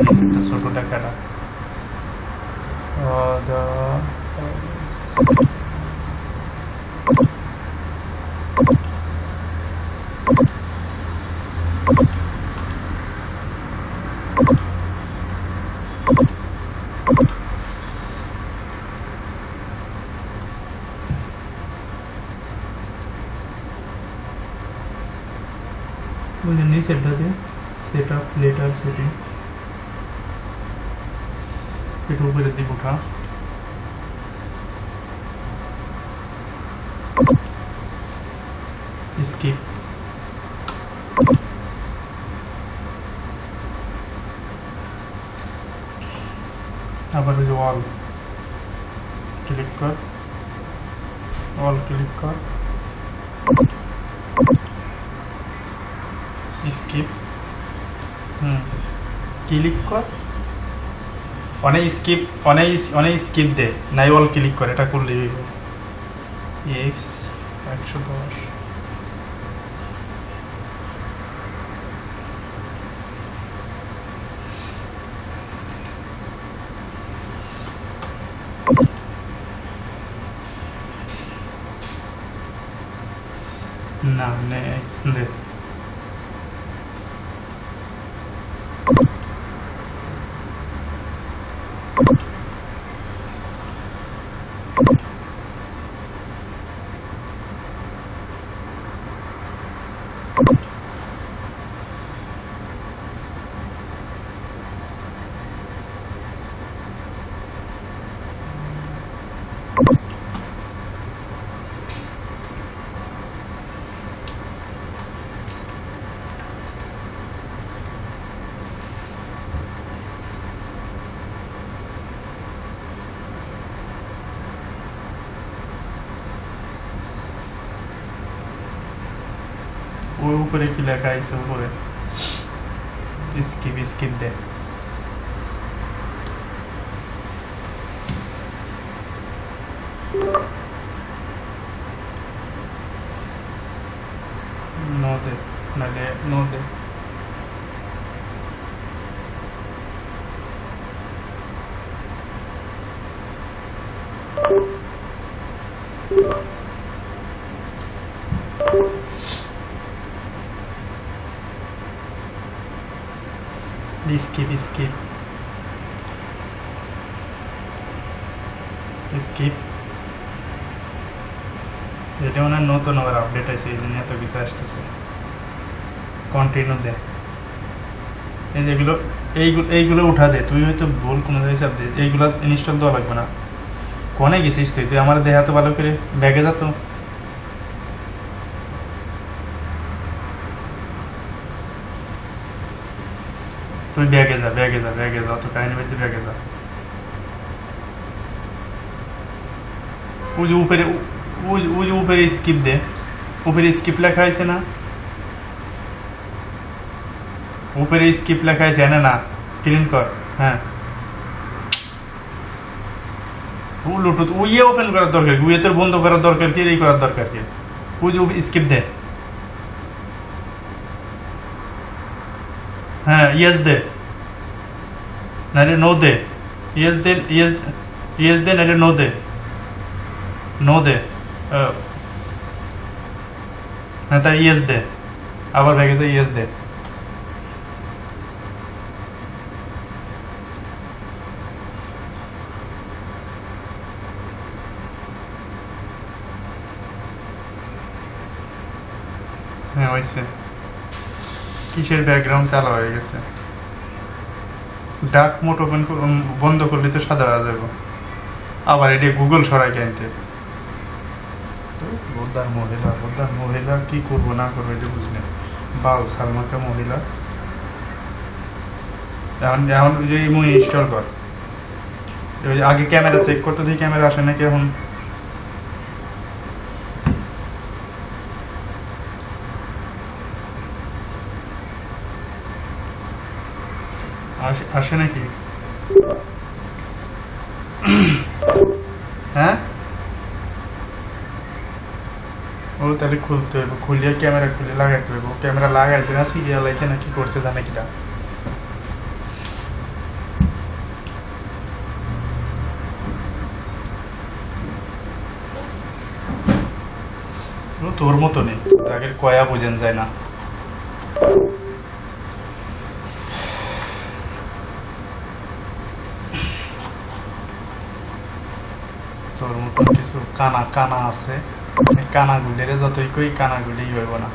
একটা ছোট টাকাটা নিচেরটাতে সেট আপ লেটার সেটিং একটু উপরে দিব উঠা স্কিপ আবার ওই যে অল ক্লিক কর অল ক্লিক কর স্কিপ ক্লিক কর অনেক স্কিপ দে নাই অল ক্লিক কর এটা করলে এক্স 110 না নেক্সট দে ওর উপরে কি লেখা আছে উপরে স্কিপ দে নো দে নালে নো দে skip এটা মানে নতুন আবার আপডেট আছে এই জন্য এত কিছু আসতেছে কন্টিনিউ দে এই যেগুলো এইগুলো উঠা দে তুই হয়তো ভুল কোনো হিসাব দে এইগুলো ইনস্টল দেওয়া লাগবে না কোনে গেছিস তুই আমার দেহা তো ভালো করে ব্যাগে যা তো তুই ব্যাগে যা তো কাহিনী বাড়িতে ব্যাগে যা ওই যে উপরে স্কিপ দে উপরে স্কিপ লেখা আছে না উপরে স্কিপ লেখা আছে না ক্লিন কর হ্যাঁ ব্লুটুথ উইয়ে ওপেন করার দরকার উইয়ে তোর বন্ধ করার দরকার কি এই করার দরকার কি ওই যে স্কিপ দে হ্যাঁ ইয়েস দে নারে নো দে ইয়েস দে নারে নো দে হ্যাঁ তাই ইয়েস দে আবার ব্যাগে তো ইয়েস দে হ্যাঁ হয়েছে কিসের ব্যাকগ্রাউন্ড কালো হয়ে গেছে ডার্ক মোড ওপেন বন্ধ করলে তো সাদা হয়ে যাবে আবার এটা গুগল সরাই কিনতে বোদ্ধার মহিলা কি করবো না করবো এটা বুঝলে বাল সালমাকা মহিলা এখন ইনস্টল কর আগে ক্যামেরা চেক করতে দেখি ক্যামেরা আসে নাকি এখন আসে নাকি হ্যাঁ ও তাহলে খুলতে হইব খুলিয়ে ক্যামেরা খুলে লাগাইতে হইব ক্যামেরা লাগাইছে না সিরিয়াল আছে না কি করছে জানে কিটা ও তোর মতো নেই, আগের কয়া বুঝেন যায় না। তোর মতো কিছু কানা কানা আছে, কানা গুলিরে যতই কই কানা গুলি হইব না।